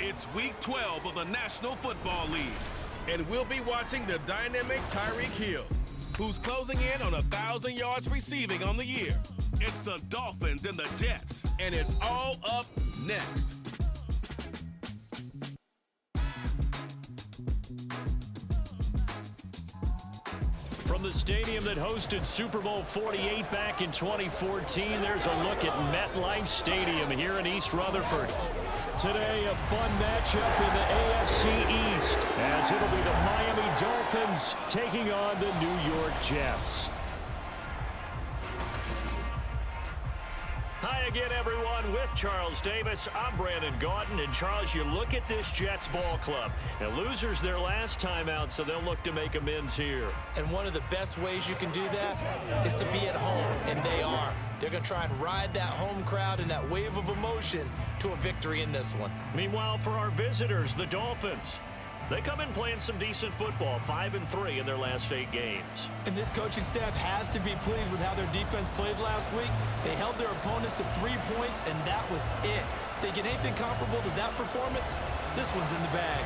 It's Week 12 of the National Football League. And we'll be watching the dynamic Tyreek Hill, who's closing in on 1,000 yards receiving on the year. It's the Dolphins and the Jets. And it's all up next. From the stadium that hosted Super Bowl 48 back in 2014, there's a look at MetLife Stadium here in East Rutherford. Today, a fun matchup in the AFC East, as it'll be the Miami Dolphins taking on the New York Jets. Hi again, everyone. With Charles Davis, I'm Brandon Gaudin. And Charles, you look at this Jets ball club. Now, losers their last time out, so they'll look to make amends here. And one of the best ways you can do that is to be at home, and they are. They're going to try and ride that home crowd and that wave of emotion to a victory in this one. Meanwhile, for our visitors, the Dolphins, they come in playing some decent football, 5-3 in their last 8 games. And this coaching staff has to be pleased with how their defense played last week. They held their opponents to 3 points, and that was it. If they get anything comparable to that performance, this one's in the bag.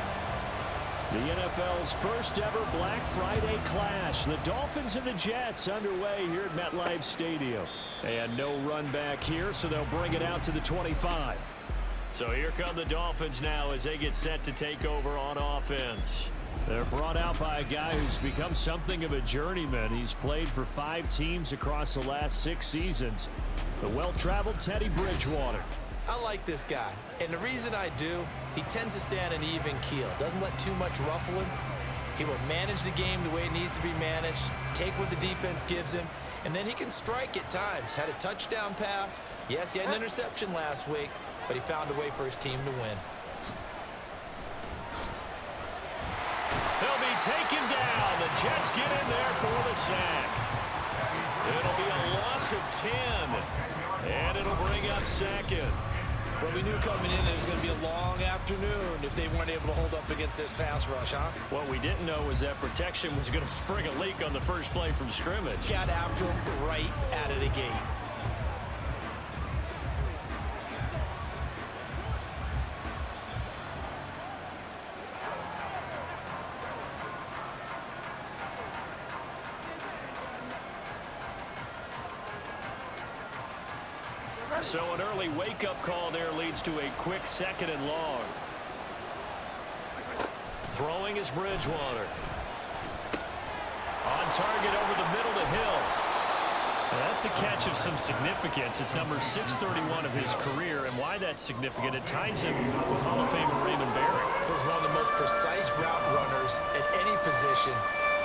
The NFL's first ever Black Friday clash. The Dolphins and the Jets underway here at MetLife Stadium. And no run back here, so they'll bring it out to the 25. So here come the Dolphins now as they get set to take over on offense. They're brought out by a guy who's become something of a journeyman. He's played for 5 teams across the last 6 seasons. The well-traveled Teddy Bridgewater. I like this guy, and the reason I do, he tends to stand an even keel, doesn't let too much ruffle him. He will manage the game the way it needs to be managed, take what the defense gives him, and then he can strike at times. Had a touchdown pass. Yes, he had an interception last week, but he found a way for his team to win. He'll be taken down. The Jets get in there for the sack. It'll be a loss of 10, and it'll bring up second. Well, we knew coming in it was going to be a long afternoon if they weren't able to hold up against this pass rush, huh? What we didn't know was that protection was going to spring a leak on the first play from scrimmage. Got after him right out of the gate. So an early wake-up call there leads to a quick 2nd and long. Throwing is Bridgewater. On target over the middle to Hill. That's a catch of some significance. It's number 631 of his career, and why that's significant, it ties him with Hall of Famer Raymond Barry. He was one of the most precise route runners at any position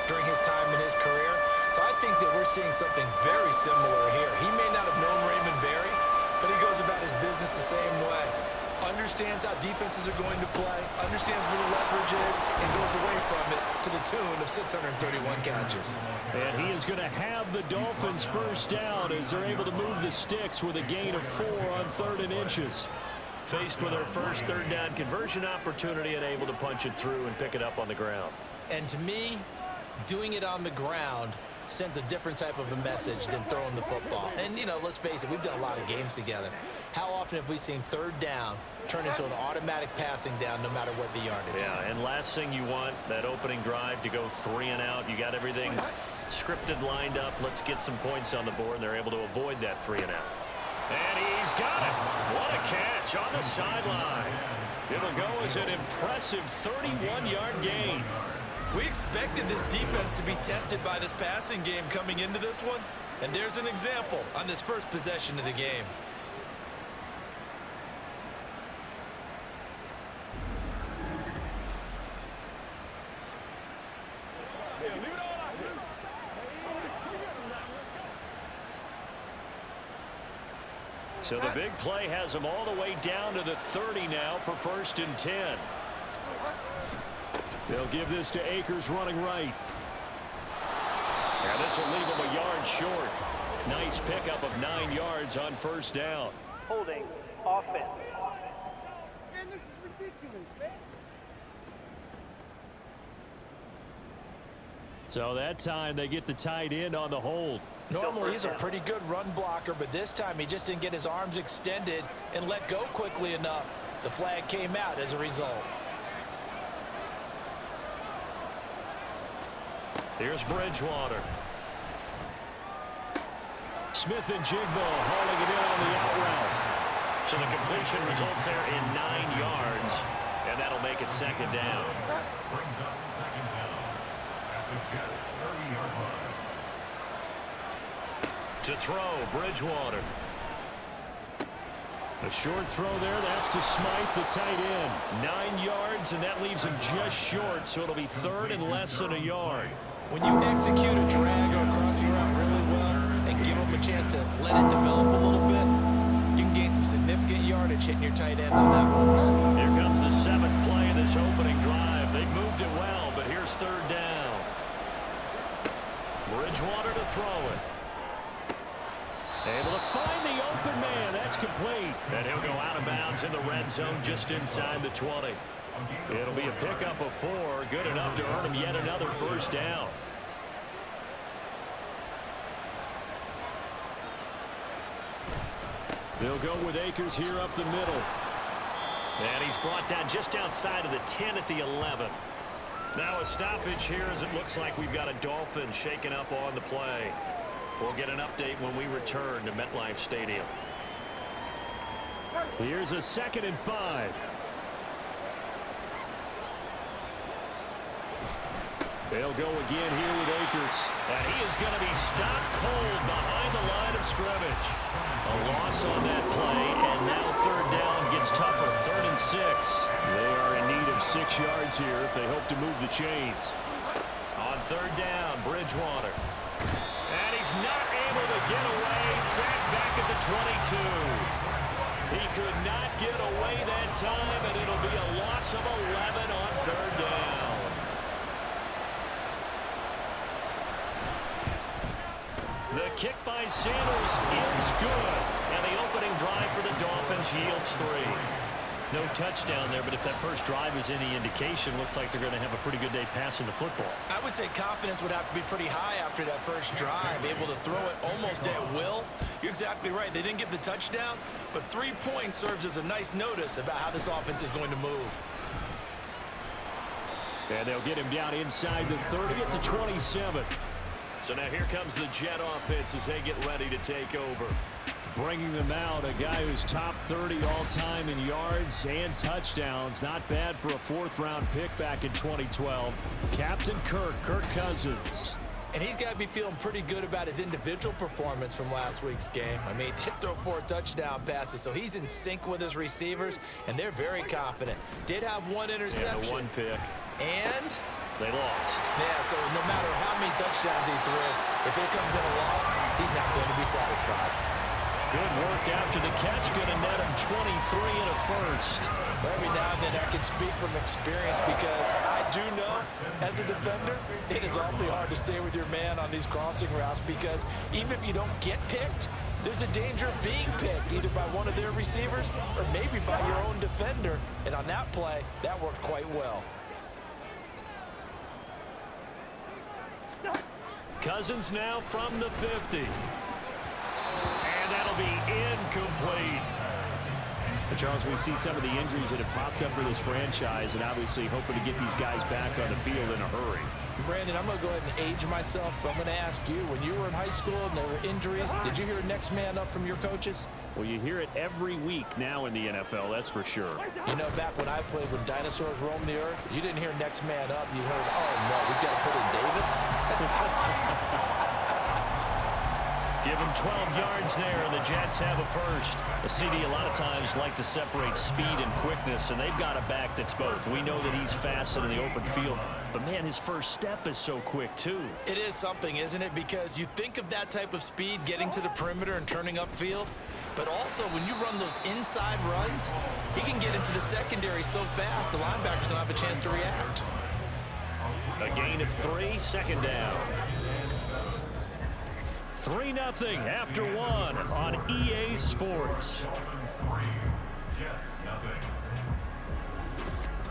during his time in his career. So I think that we're seeing something very similar here. He may not have known Raymond Barry, but he goes about his business the same way. Understands how defenses are going to play, understands where the leverage is, and goes away from it to the tune of 631 catches. And he is going to have the Dolphins first down as they're able to move the sticks with a gain of 4 on 3rd and inches. Faced with their first 3rd down conversion opportunity and able to punch it through and pick it up on the ground. And to me, doing it on the ground sends a different type of a message than throwing the football. And, you know, let's face it, we've done a lot of games together. How often have we seen 3rd down turn into an automatic passing down no matter what the yardage? Yeah, and last thing you want, that opening drive to go 3 and out. You got everything scripted, lined up. Let's get some points on the board, and they're able to avoid that 3 and out. And he's got it. What a catch on the sideline. It'll go as an impressive 31-yard gain. We expected this defense to be tested by this passing game coming into this one, and there's an example on this first possession of the game. So the big play has them all the way down to the 30 now for 1st and 10. They'll give this to Akers running right. And this will leave him a yard short. Nice pickup of 9 yards on 1st down. Holding offense. Man, this is ridiculous, man. So that time they get the tight end on the hold. Normally he's a pretty good run blocker, but this time he just didn't get his arms extended and let go quickly enough. The flag came out as a result. Here's Bridgewater. Smith and Jigbo hauling it in on the out route. So the completion results there in 9 yards, and that'll make it second down. Brings up second down at the Jets' 30-yard line. To throw, Bridgewater. A short throw there. That's to Smythe, the tight end. 9 yards, and that leaves him just short, so it'll be third and less than a yard. When you execute a drag or a crossing route really well and give them a chance to let it develop a little bit, you can gain some significant yardage hitting your tight end on that one. Here comes the 7th play of this opening drive. They moved it well, but here's third down. Bridgewater to throw it. Able to find the open man. That's complete. And he'll go out of bounds in the red zone just inside the 20. It'll be a pickup of 4. Good enough to earn him yet another first down. They'll go with Akers here up the middle. And he's brought down just outside of the 10 at the 11. Now a stoppage here as it looks like we've got a Dolphin shaken up on the play. We'll get an update when we return to MetLife Stadium. Here's a 2nd and 5. They'll go again here with Akers. And he is going to be stopped cold behind the line of scrimmage. A loss on that play, and now third down gets tougher. 3rd and 6. They are in need of 6 yards here if they hope to move the chains. On third down, Bridgewater. And he's not able to get away. Sacked back at the 22. He could not get away that time, and it'll be a loss of 11 on third down. The kick by Sanders is good, and the opening drive for the Dolphins yields 3. No touchdown there, but if that first drive is any indication, looks like they're going to have a pretty good day passing the football. I would say confidence would have to be pretty high after that first drive, able to throw it almost at will. You're exactly right. They didn't get the touchdown, but 3 points serves as a nice notice about how this offense is going to move. And they'll get him down inside the 30 at the 27. So now here comes the Jet offense as they get ready to take over. Bringing them out, a guy who's top 30 all-time in yards and touchdowns. Not bad for a 4th-round pick back in 2012. Captain Kirk Cousins. And he's got to be feeling pretty good about his individual performance from last week's game. I mean, he did throw 4 touchdown passes, so he's in sync with his receivers, and they're very confident. Did have 1 interception. Yeah, 1 pick. And they lost. Yeah, so no matter how many touchdowns he threw, if it comes in a loss, he's not going to be satisfied. Good work after the catch. Going to net him 23 and a first. Every now and then I can speak from experience because I do know as a defender, it is awfully hard to stay with your man on these crossing routes because even if you don't get picked, there's a danger of being picked either by one of their receivers or maybe by your own defender. And on that play, that worked quite well. Cousins now from the 50. And that'll be incomplete. But Charles, we see some of the injuries that have popped up for this franchise and obviously hoping to get these guys back on the field in a hurry. Brandon, I'm going to go ahead and age myself, but I'm going to ask you, when you were in high school and there were injuries, did you hear next man up from your coaches? Well, you hear it every week now in the NFL, that's for sure. You know, back when I played when dinosaurs roamed the earth, you didn't hear next man up. You heard, oh, no, we've got to put in Davis. Give him 12 yards there, and the Jets have a first. The CD a lot of times like to separate speed and quickness, and they've got a back that's both. We know that he's fast in the open field, but, man, his first step is so quick, too. It is something, isn't it? Because you think of that type of speed getting to the perimeter and turning upfield, but also when you run those inside runs, he can get into the secondary so fast the linebackers don't have a chance to react. A gain of 3, second down. 3-0 after 1 on EA Sports.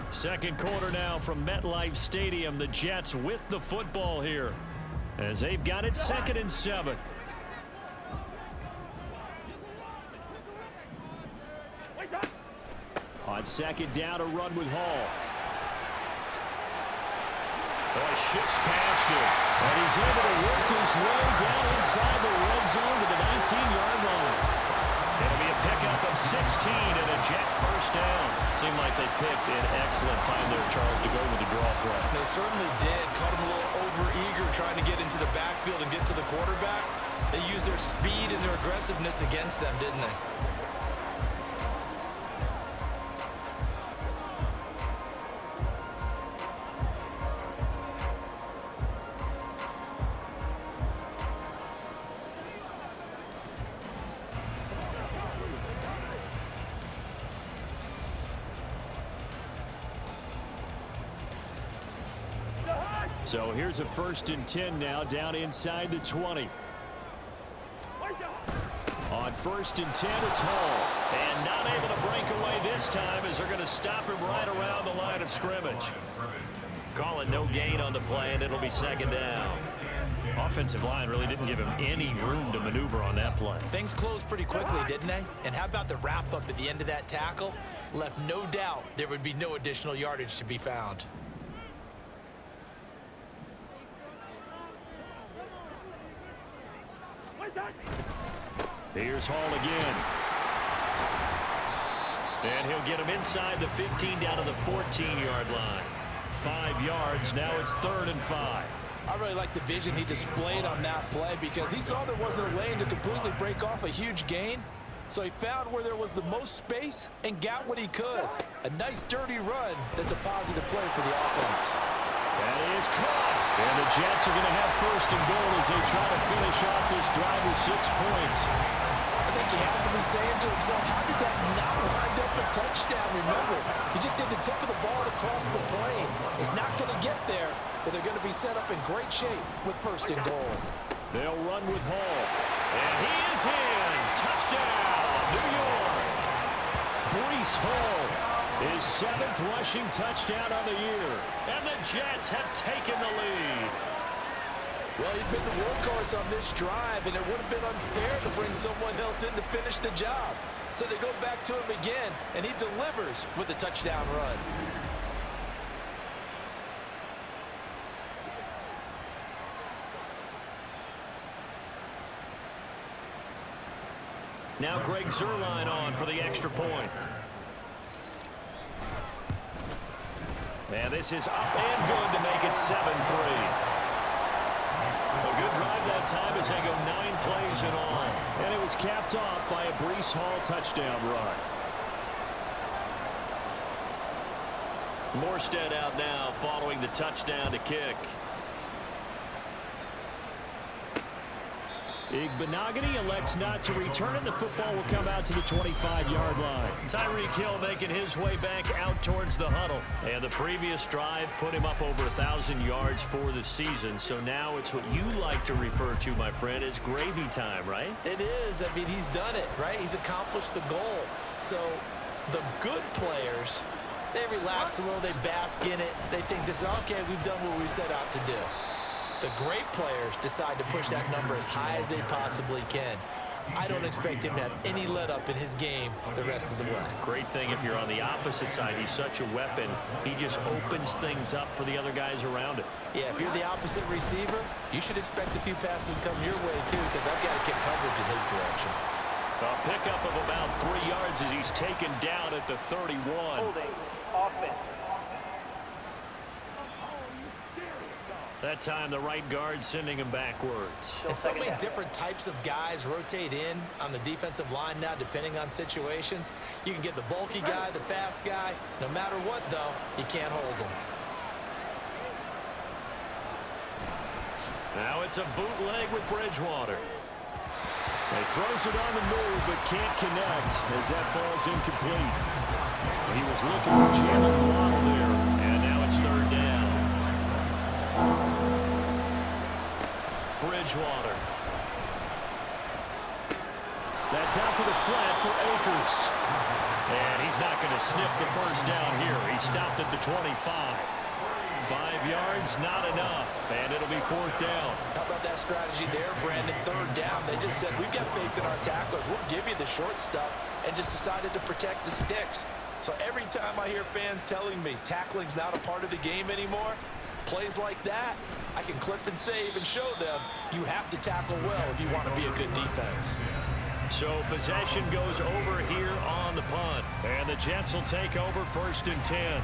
Second quarter now from MetLife Stadium. The Jets with the football here as they've got it 2nd and 7. On On second down, a run with Hall. Oh, shifts past him. And he's able to work his way down inside the red zone to the 19-yard line. It'll be a pickup of 16 and a Jet first down. Seemed like they picked an excellent time there, Charles, to go with the draw play. They certainly did. Caught him a little over-eager trying to get into the backfield and get to the quarterback. They used their speed and their aggressiveness against them, didn't they? So here's a 1st and 10 now, down inside the 20. On 1st and 10, it's Hall. And not able to break away this time as they're going to stop him right around the line of scrimmage. Call it no gain on the play, and it'll be 2nd down. Offensive line really didn't give him any room to maneuver on that play. Things closed pretty quickly, didn't they? And how about the wrap-up at the end of that tackle? Left no doubt there would be no additional yardage to be found. Here's Hall again. And he'll get him inside the 15 down to the 14-yard line. 5 yards. Now it's 3rd and 5. I really like the vision he displayed on that play because he saw there wasn't a lane to completely break off a huge gain. So he found where there was the most space and got what he could. A nice dirty run that's a positive play for the offense. That is caught. And the Jets are going to have 1st and goal as they try to finish off this drive with 6 points. I think he has to be saying to himself, how did that not wind up a touchdown? Remember, he just did the tip of the ball across the plane. He's not going to get there, but they're going to be set up in great shape with 1st and goal. They'll run with Hall. And he is in. Touchdown, New York. Breece Hall, his 7th rushing touchdown on the year. And the Jets have taken the lead. Well, he'd been the workhorse on this drive, and it would have been unfair to bring someone else in to finish the job. So they go back to him again, and he delivers with a touchdown run. Now Greg Zuerlein on for the extra point. And this is up and good to make it 7-3. A good drive that time as they go 9 plays in all. And it was capped off by a Breece Hall touchdown run. Morstead out now following the touchdown to kick. Igbenogany elects not to return, and the football will come out to the 25-yard line. Tyreek Hill making his way back out towards the huddle. And the previous drive put him up over 1,000 yards for the season. So now it's what you like to refer to, my friend, as gravy time, right? It is. I mean, he's done it, right? He's accomplished the goal. So the good players, they relax a little, they bask in it. They think this is, okay, we've done what we set out to do. The great players decide to push that number as high as they possibly can. I don't expect him to have any let-up in his game the rest of the way. Great thing if you're on the opposite side. He's such a weapon. He just opens things up for the other guys around him. Yeah, if you're the opposite receiver, you should expect a few passes come your way, too, because I've got to get coverage in his direction. A pickup of about 3 yards as he's taken down at the 31. Holding, offense. That time, the right guard sending him backwards. And so many different types of guys rotate in on the defensive line now, depending on situations. You can get the bulky guy, the fast guy. No matter what, though, you can't hold them. Now it's a bootleg with Bridgewater. He throws it on the move, but can't connect as that falls incomplete. He was looking for Jalen Waddle there, and now it's 3rd down. Bridgewater. That's out to the flat for Akers. And he's not going to sniff the 1st down here. He stopped at the 25. 5 yards, not enough. And it'll be 4th down. How about that strategy there, Brandon? 3rd down. They just said, we've got faith in our tacklers. We'll give you the short stuff, and just decided to protect the sticks. So every time I hear fans telling me tackling's not a part of the game anymore, plays like that, I can clip and save and show them you have to tackle well if you want to be a good defense. So possession goes over here on the punt. And the Jets will take over 1st and 10.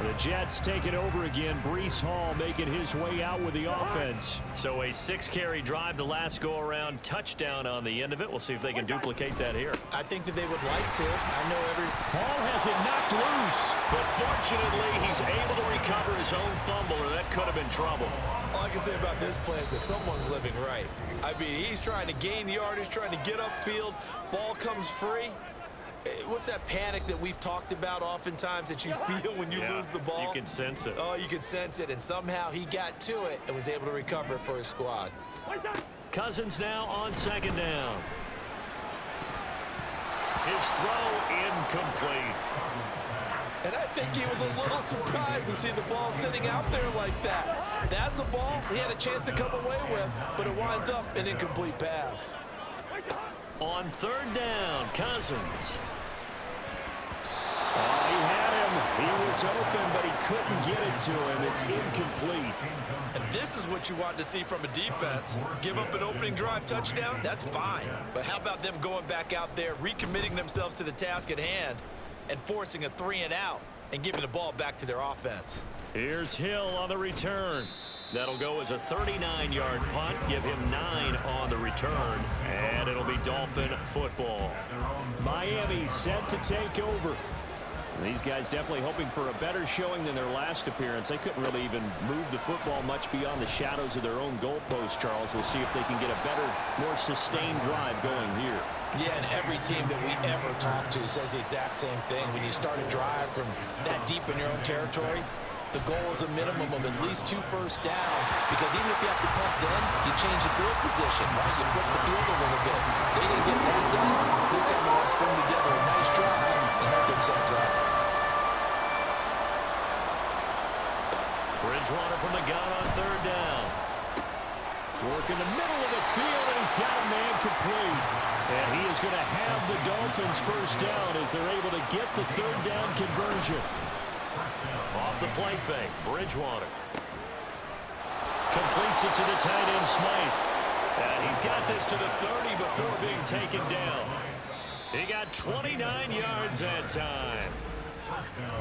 The Jets take it over again. Breece Hall making his way out with the offense. So a 6-carry drive the last go-around, touchdown on the end of it. We'll see if they can duplicate that here. I think that they would like to. I know Hall has it knocked loose, but fortunately he's able to recover his own fumble, or that could have been trouble. all I can say about this play is that someone's living right. I mean, he's trying to gain yardage, trying to get upfield. Ball comes free. What's that panic that we've talked about oftentimes that you feel when you lose the ball? You can sense it. Oh, you can sense it, and somehow he got to it and was able to recover it for his squad. Cousins now on 2nd down. His throw incomplete. And I think he was a little surprised to see the ball sitting out there like that. That's a ball he had a chance to come away with, but it winds up an incomplete pass. On 3rd down, Cousins. Oh, he had him. He was open, but he couldn't get it to him. It's incomplete. And this is what you want to see from a defense. Give up an opening drive touchdown, that's fine. But how about them going back out there, recommitting themselves to the task at hand, and forcing a 3-and-out and giving the ball back to their offense? Here's Hill on the return. That'll go as a 39-yard punt. Give him 9 on the return. And it'll be Dolphin football. Miami set to take over. These guys definitely hoping for a better showing than their last appearance. They couldn't really even move the football much beyond the shadows of their own goalpost, Charles. We'll see if they can get a better, more sustained drive going here. Yeah, and every team that we ever talk to says the exact same thing. When you start a drive from that deep in your own territory, the goal is a minimum of at least 2 first downs, because even if you have to punt then, you change the field position, right? You flip the field a little bit. They didn't get that done. This time they want to string together a nice drive and help themselves out. Bridgewater from the gun on 3rd down. Work in the middle of the field, and he's got a man complete. And he is going to have the Dolphins first down as they're able to get the 3rd down conversion. Off the play fake, Bridgewater. Completes it to the tight end, Smythe. And he's got this to the 30 before being taken down. He got 29 yards that time.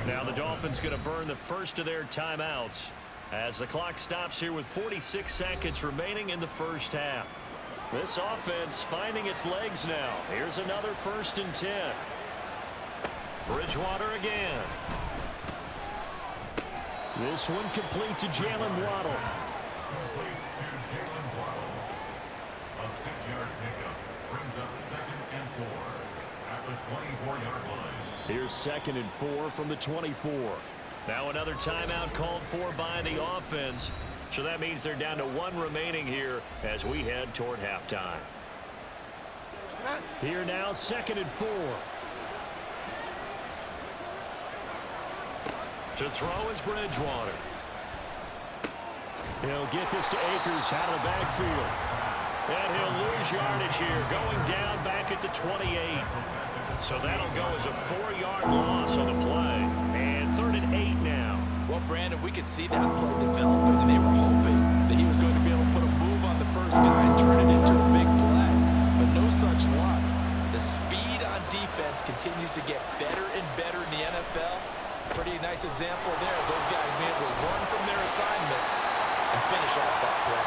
Now the Dolphins going to burn the first of their timeouts as the clock stops here with 46 seconds remaining in the first half. This offense finding its legs now. Here's another 1st and 10. Bridgewater again. This one complete to Jalen Waddle. Complete to Jalen Waddle. A 6-yard pickup brings up 2nd and 4 at the 24-yard line. Here's 2nd and 4 from the 24. Now another timeout called for by the offense. So that means they're down to 1 remaining here as we head toward halftime. Here now, 2nd and 4. To throw is Bridgewater. He'll get this to Akers out of the backfield. And he'll lose yardage here, going down back at the 28. So that'll go as a 4-yard loss on the play. And 3rd and 8 now. Well, Brandon, we could see that play developing, and they were hoping that he was going to be able to put a move on the first guy and turn it into a big play. But no such luck. The speed on defense continues to get better and better in the NFL. Pretty nice example there of those guys being able to run from their assignments and finish off that play.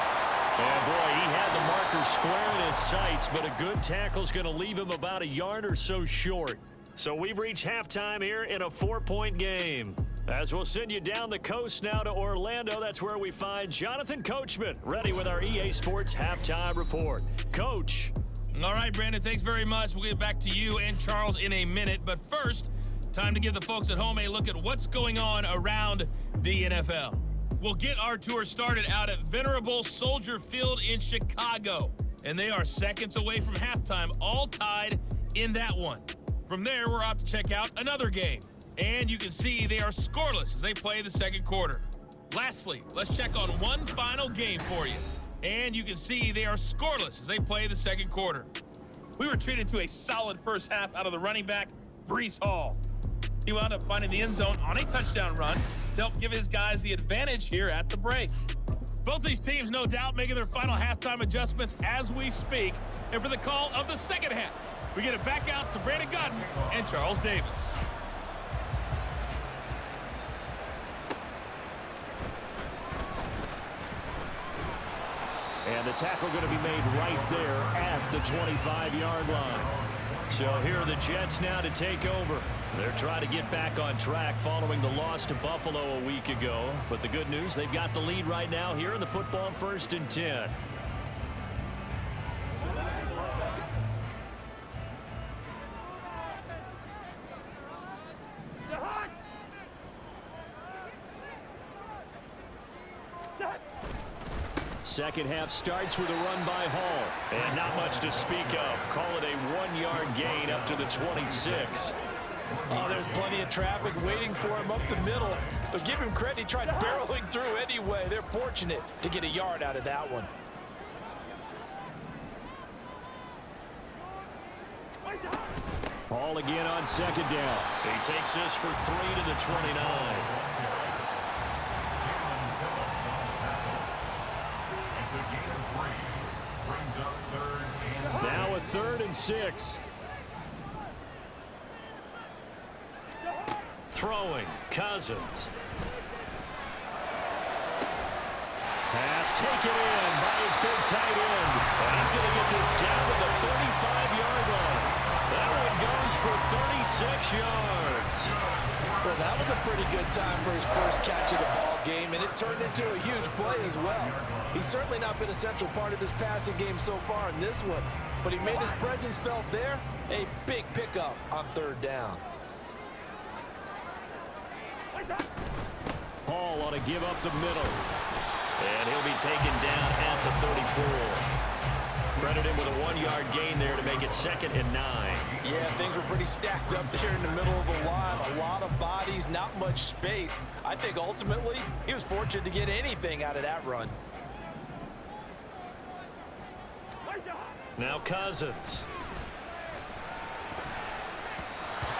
And boy, he had the marker square in his sights, but a good tackle is going to leave him about a yard or so short. So we've reached halftime here in a 4-point game. As we'll send you down the coast now to Orlando, that's where we find Jonathan Coachman, ready with our EA Sports Halftime Report. Coach. All right, Brandon, thanks very much. We'll get back to you and Charles in a minute. But first, time to give the folks at home a look at what's going on around the NFL. We'll get our tour started out at Venerable Soldier Field in Chicago. And they are seconds away from halftime, all tied in that one. From there, we're off to check out another game. And you can see they are scoreless as they play the 2nd quarter. Lastly, let's check on one final game for you. And you can see they are scoreless as they play the 2nd quarter. We were treated to a solid first half out of the running back, Breece Hall. He wound up finding the end zone on a touchdown run to help give his guys the advantage here at the break. Both these teams, no doubt, making their final halftime adjustments as we speak. And for the call of the second half, we get it back out to Brandon Godden and Charles Davis. And the tackle going to be made right there at the 25-yard line. So here are the Jets now to take over. They're trying to get back on track following the loss to Buffalo a week ago. But the good news, they've got the lead right now here in the football 1st and 10. Second half starts with a run by Hall. And not much to speak of. Call it a 1-yard gain up to the 26. Oh, there's plenty of traffic waiting for him up the middle. But give him credit, he tried barreling through anyway. They're fortunate to get a yard out of that one. Hall again on second down. He takes this for 3 to the 29. Now a 3rd and 6. Throwing, Cousins. Pass taken in by his big tight end. And he's going to get this down to the 35-yard line. That one goes for 36 yards. Well, that was a pretty good time for his first catch of the ball game, and it turned into a huge play as well. He's certainly not been a central part of this passing game so far in this one, but he made his presence felt there. A big pickup on 3rd down. Hall ought to give up the middle. And he'll be taken down at the 34. Credit him with a 1-yard gain there to make it 2nd and 9. Yeah, things were pretty stacked up there in the middle of the line. A lot of bodies, not much space. I think ultimately he was fortunate to get anything out of that run. Now Cousins.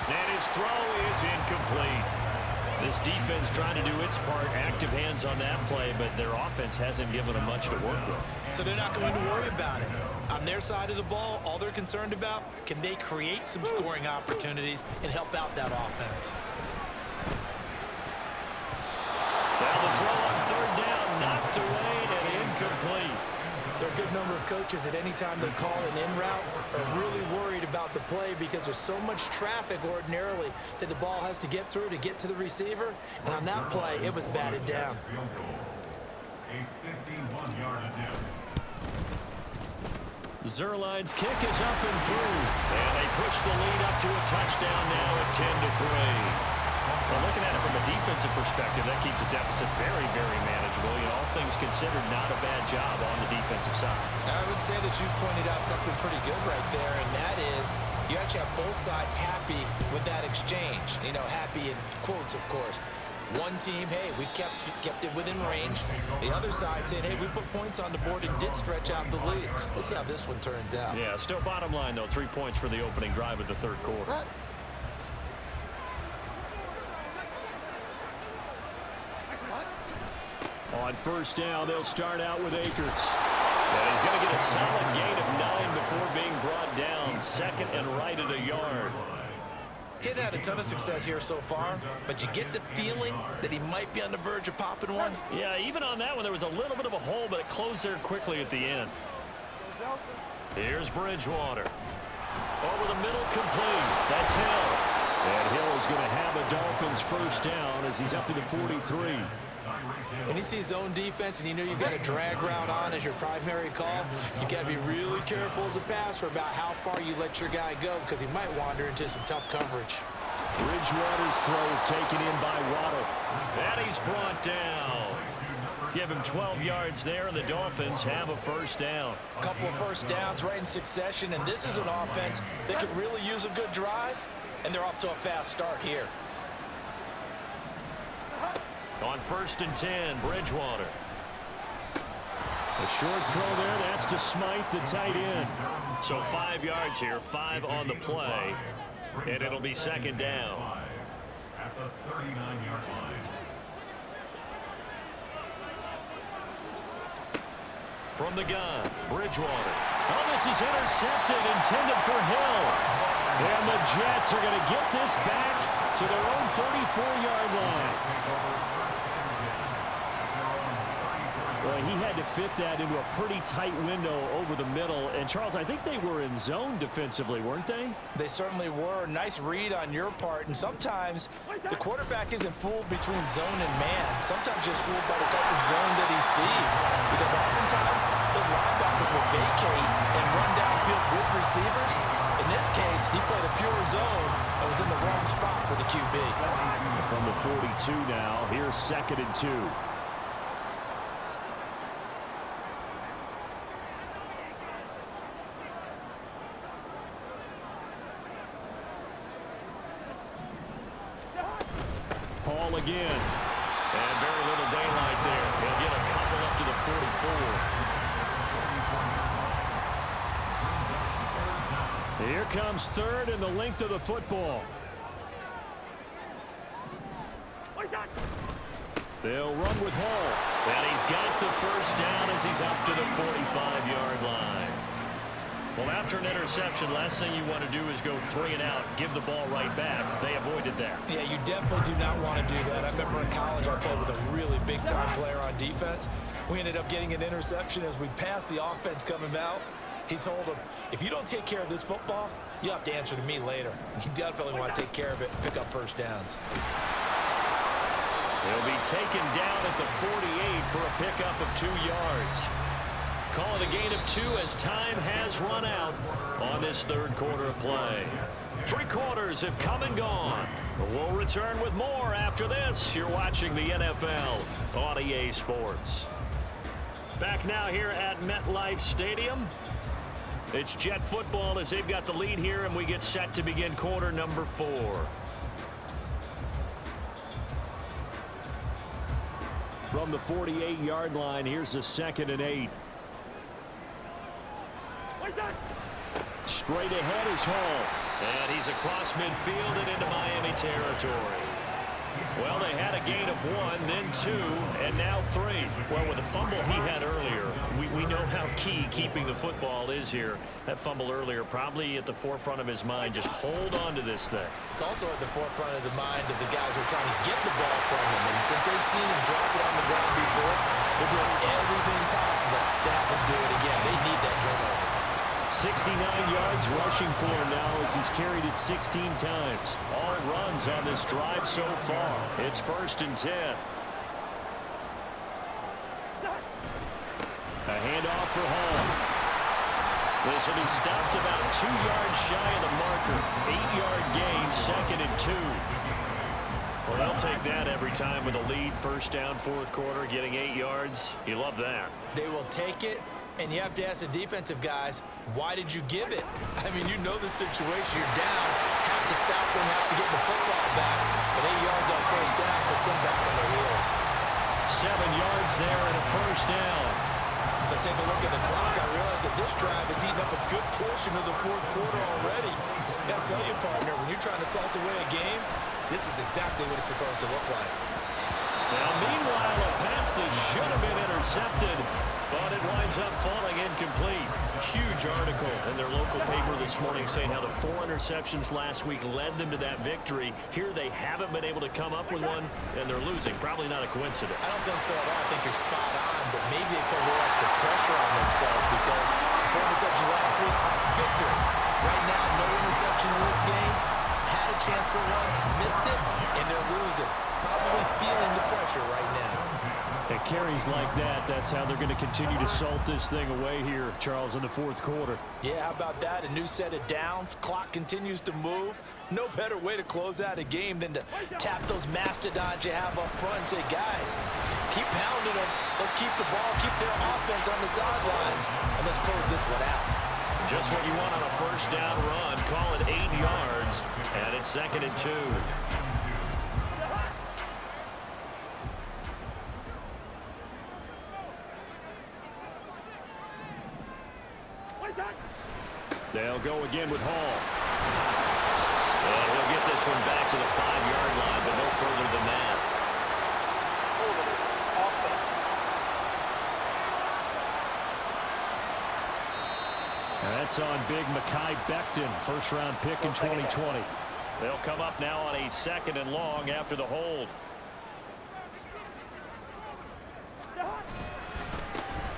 And his throw is incomplete. This defense trying to do its part, active hands on that play, but their offense hasn't given them much to work with. So they're not going to worry about it. On their side of the ball, all they're concerned about, can they create some scoring opportunities and help out that offense? Now the throw on 3rd down, knocked away and incomplete. There are a good number of coaches that any time they call an in route are really worried about the play because there's so much traffic ordinarily that the ball has to get through to get to the receiver. And on that play, it was batted down. A 51-yard attempt. Zerline's kick is up and through. And they push the lead up to a touchdown now at 10-3. Well, looking at it from a defensive perspective, that keeps the deficit very, very manageable. You know, all things considered, not a bad job on the defensive side. I would say that you pointed out something pretty good right there, and that is you actually have both sides happy with that exchange. You know, happy in quotes, of course. One team, hey, we've kept it within range. The other side saying, hey, we put points on the board and did stretch out the lead. Let's see how this one turns out. Yeah, still bottom line, though, 3 points for the opening drive of the 3rd quarter. On 1st down, they'll start out with Akers. And he's going to get a solid gain of 9 before being brought down. 2nd and right at a yard. He hasn't had a ton of success here so far, but you get the feeling that he might be on the verge of popping one. Yeah, even on that one, there was a little bit of a hole, but it closed there quickly at the end. Here's Bridgewater. Over the middle, complete. That's Hill. And Hill is going to have a Dolphins 1st down as he's up to the 43. When you see zone defense and you know you've got a drag route on as your primary call, you got to be really careful as a passer about how far you let your guy go because he might wander into some tough coverage. Bridgewater's throw is taken in by Waddle. And he's brought down. Give him 12 yards there, and the Dolphins have a 1st down. A couple of 1st downs right in succession, and this is an offense that could really use a good drive, and they're off to a fast start here. On 1st and 10, Bridgewater. A short throw there. That's to Smythe, the tight end. So 5 yards here, 5 on the play, and it'll be 2nd down. at the 39-yard line. From the gun, Bridgewater. Oh, this is intercepted, intended for Hill. And the Jets are going to get this back to their own 34-yard line. Well, he had to fit that into a pretty tight window over the middle. And, Charles, I think they were in zone defensively, weren't they? They certainly were. Nice read on your part. And sometimes the quarterback isn't fooled between zone and man. Sometimes just fooled by the type of zone that he sees. Because oftentimes those linebackers will vacate and run downfield with receivers. In this case, he played a pure zone and was in the wrong spot for the QB. From the 42 now, here's 2nd and 2. Hall again. And very little daylight there. He'll get a couple up to the 44. Here comes 3rd and the length of the football. They'll run with Hall. And he's got the first down as he's up to the 45-yard line. Well, after an interception, last thing you want to do is go 3 and out, give the ball right back. They avoided that. Yeah, you definitely do not want to do that. I remember in college I played with a really big-time player on defense. We ended up getting an interception as we passed the offense coming out. He told him, if you don't take care of this football, you'll have to answer to me later. You definitely want to take care of it and pick up first downs. He'll be taken down at the 48 for a pickup of 2 yards. Call it a gain of 2 as time has run out on this 3rd quarter of play. 3 quarters have come and gone. We'll return with more after this. You're watching the NFL on EA Sports. Back now here at MetLife Stadium. It's Jet football as they've got the lead here, and we get set to begin quarter number 4. From the 48-yard line, here's the 2nd and 8. Straight ahead is Hall. And he's across midfield and into Miami territory. Well, they had a gain of 1, then 2, and now 3. Well, with the fumble he had earlier, we know how key keeping the football is here. That fumble earlier probably at the forefront of his mind. Just hold on to this thing. It's also at the forefront of the mind of the guys who are trying to get the ball from him. And since they've seen him drop it on the ground before, they're doing everything possible to have him do it again. They need that turnover. 69 yards rushing for him now as he's carried it 16 times. All runs on this drive so far. It's 1st and 10. A handoff for Hall. This will be stopped about 2 yards shy of the marker. 8-yard gain, 2nd and 2. Well, they'll take that every time with a lead. 1st down, 4th quarter, getting 8 yards. You love that. They will take it. And you have to ask the defensive guys, why did you give it? I mean, you know the situation. You're down, have to stop them, have to get the football back. But 8 yards on 1st down puts them back on their heels. 7 yards there and a 1st down. As I take a look at the clock, I realize that this drive has eaten up a good portion of the 4th quarter already. Got to tell you, partner, when you're trying to salt away a game, this is exactly what it's supposed to look like. Now, meanwhile, a pass that should have been intercepted, but it winds up falling incomplete. Huge article in their local paper this morning saying how the 4 interceptions last week led them to that victory. Here they haven't been able to come up with one, and they're losing. Probably not a coincidence. I don't think so at all. I think you're spot on, but maybe they put a little extra pressure on themselves because the 4 interceptions last week, victory. Right now, no interception in this game. Had a chance for one, missed it, and they're losing. Probably feeling the pressure right now. It carries like that. That's how they're going to continue to salt this thing away here, Charles, in the 4th quarter. Yeah, how about that? A new set of downs. Clock continues to move. No better way to close out a game than to tap those mastodons you have up front and say, guys, keep pounding them. Let's keep the ball, keep their offense on the sidelines, and let's close this one out. Just what you want on a 1st down run. Call it 8 yards, and it's 2nd and 2. They'll go again with Hall. And he'll get this one back to the 5-yard line, but no That's on big Mekhi Becton, first-round pick in 2020. They'll come up now on a 2nd and long after the hold.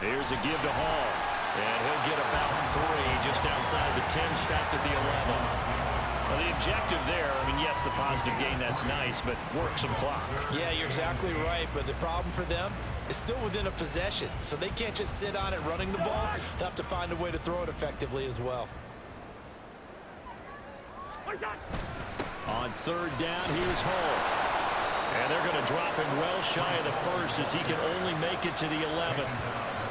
Here's a give to Hall. And he'll get about 3 just outside the 10, stopped at the 11. Well, the objective there, I mean, yes, the positive gain, that's nice, but work some clock. Yeah, you're exactly right, but the problem for them is still within a possession, so they can't just sit on it running the ball. They'll have to find a way to throw it effectively as well. On 3rd down, here's Hall. And they're going to drop him well shy of the 1st as he can only make it to the 11.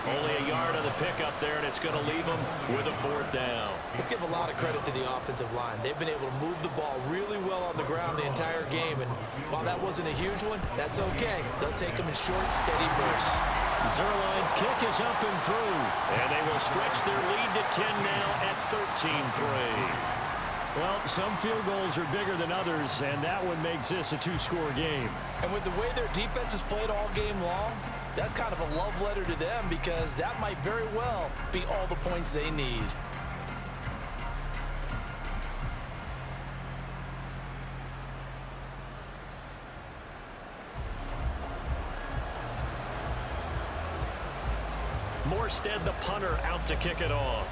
Only a yard on the pickup there, and it's going to leave him with a 4th down. Let's give a lot of credit to the offensive line. They've been able to move the ball really well on the ground the entire game, and while that wasn't a huge one, that's okay. They'll take them in short, steady bursts. Zuerlein's kick is up and through. And they will stretch their lead to 10 now at 13-3. Well, some field goals are bigger than others, and that one makes this a 2-score game. And with the way their defense has played all game long, that's kind of a love letter to them because that might very well be all the points they need. Morstead, the punter, out to kick it off.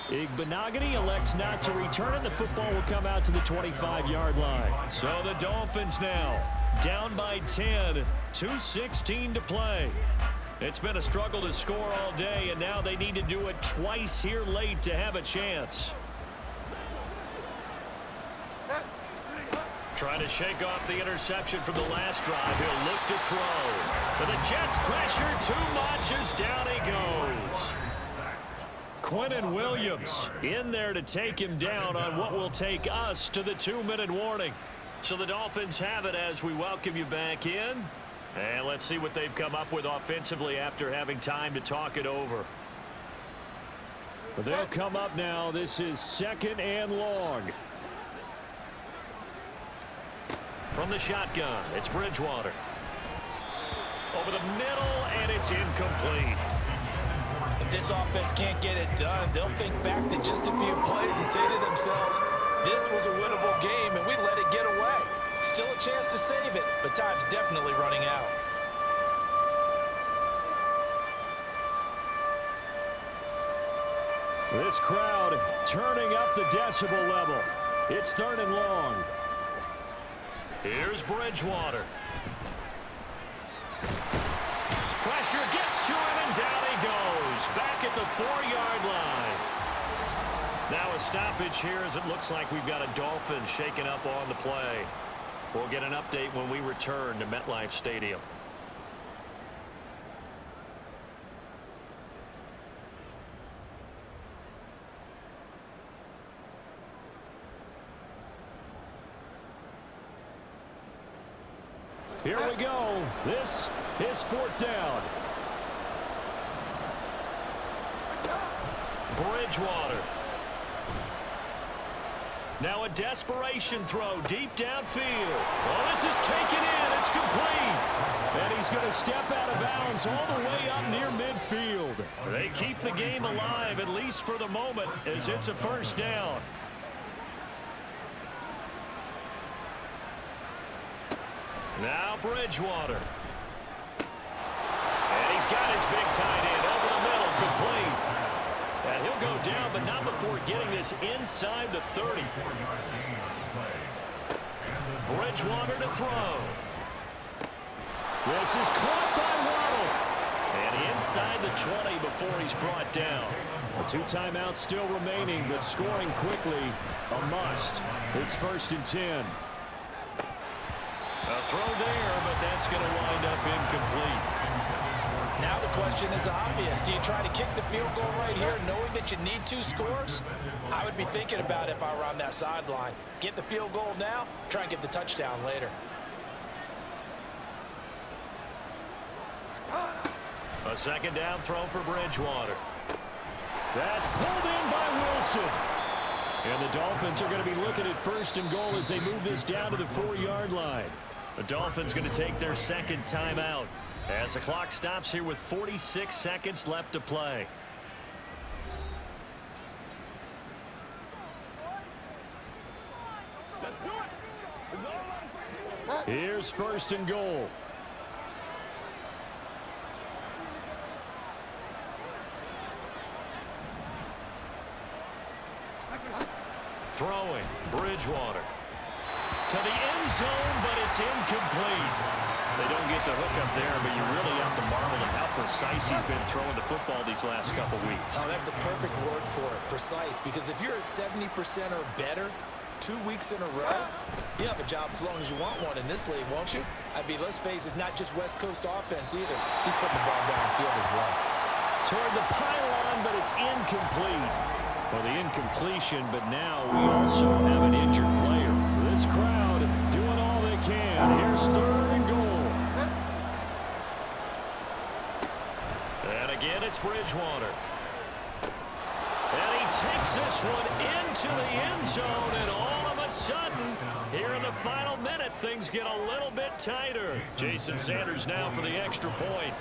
Igbinoghene elects not to return, and the football will come out to the 25-yard line. So the Dolphins now down by 10, 2:16 to play. It's been a struggle to score all day, and now they need to do it twice here late to have a chance. Trying to shake off the interception from the last drive. He'll look to throw. But the Jets pressure too much as down he goes. Quinnen Williams in there to take him down on what will take us to the 2-minute warning. So the Dolphins have it as we welcome you back in. And let's see what they've come up with offensively after having time to talk it over. But they'll come up now. This is 2nd and long. From the shotgun, it's Bridgewater. Over the middle, and it's incomplete. If this offense can't get it done, they'll think back to just a few plays and say to themselves, this was a winnable game, and we let it get away. Still a chance to save it, but time's definitely running out. This crowd turning up the decibel level. It's 3rd and long. Here's Bridgewater. Pressure gets to him, and down he goes. Back at the 4-yard line. Now a stoppage here as it looks like we've got a Dolphin shaken up on the play. We'll get an update when we return to MetLife Stadium. Here we go. This is 4th down. Bridgewater. Now a desperation throw deep downfield. Oh, this is taken in. It's complete. And he's going to step out of bounds all the way up near midfield. They keep the game alive, at least for the moment, as it's a 1st down. Now Bridgewater. And he's got his big tight end over the middle, complete. And he'll go down, but not before getting this inside the 30. Bridgewater to throw. This is caught by Waddle. And inside the 20 before he's brought down. 2 timeouts still remaining, but scoring quickly a must. It's 1st and 10. A throw there, but that's going to wind up incomplete. Now the question is obvious. Do you try to kick the field goal right here knowing that you need 2 scores? I would be thinking about it if I were on that sideline. Get the field goal now, try and get the touchdown later. A 2nd down throw for Bridgewater. That's pulled in by Wilson. And the Dolphins are going to be looking at 1st and goal as they move this down to the 4-yard line. The Dolphins going to take their 2nd timeout. As the clock stops here with 46 seconds left to play. Here's first and goal. Throwing, Bridgewater. To the end zone, but it's incomplete. They don't get the hook up there, but you really have to marvel at how precise he's been throwing the football these last couple weeks. Oh, that's a perfect word for it, precise, because if you're at 70% or better 2 weeks in a row, you have a job as long as you want one in this league, won't you? I mean, let's face it, it's not just West Coast offense either. He's putting the ball downfield as well. Toward the pylon, but it's incomplete. Well, the incompletion, but now we also have an injured player. This crowd doing all they can. Here's third and goal. And again, it's Bridgewater. And he takes this one into the end zone, and all of a sudden, here in the final minute, things get a little bit tighter. Jason Sanders now for the extra point.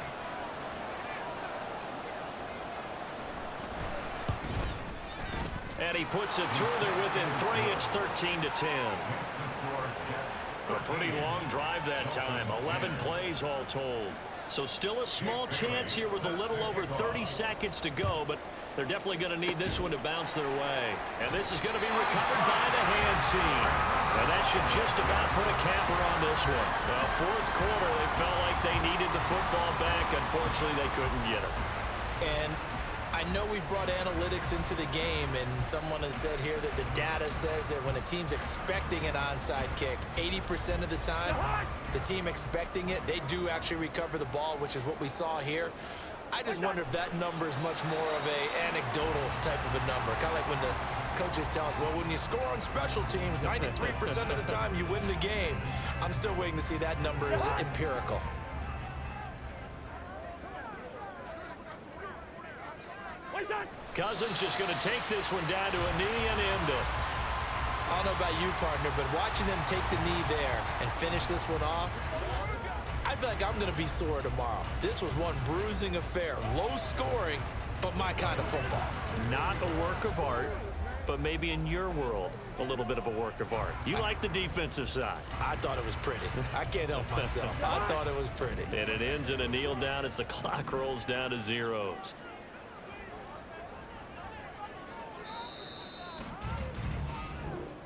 And he puts it through there within 3. It's 13-10. A pretty long drive that time. 11 plays all told. So still a small chance here with a little over 30 seconds to go, but they're definitely going to need this one to bounce their way. And this is going to be recovered by the hands team. And that should just about put a capper on this one. Now, fourth quarter, they felt like they needed the football back. Unfortunately, they couldn't get it. And I know we brought analytics into the game, and someone has said here that the data says that when a team's expecting an onside kick, 80% of the time, the team expecting it, they do actually recover the ball, which is what we saw here. I just wonder if that number is much more of a anecdotal type of a number, kind of like when the coaches tell us, well, when you score on special teams, 93% of the time you win the game. I'm still waiting to see that number is empirical. Cousins just going to take this one down to a knee and end it. I don't know about you, partner, but watching them take the knee there and finish this one off, I feel like I'm going to be sore tomorrow. This was one bruising affair. Low scoring, but my kind of football. Not a work of art, but maybe in your world, a little bit of a work of art. You like the defensive side. I thought it was pretty. I can't help myself. I thought it was pretty. And it ends in a kneel down as the clock rolls down to zeros.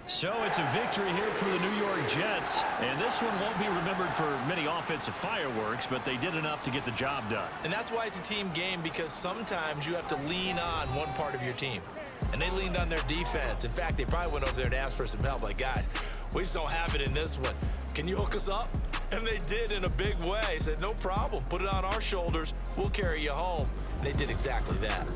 So it's a victory here for the New York Jets. And this one won't be remembered for many offensive fireworks, but they did enough to get the job done. And that's why it's a team game, because sometimes you have to lean on one part of your team. And they leaned on their defense. In fact, they probably went over there and asked for some help. Like, guys, we just don't have it in this one. Can you hook us up? And they did in a big way. Said, no problem. Put it on our shoulders. We'll carry you home. And they did exactly that.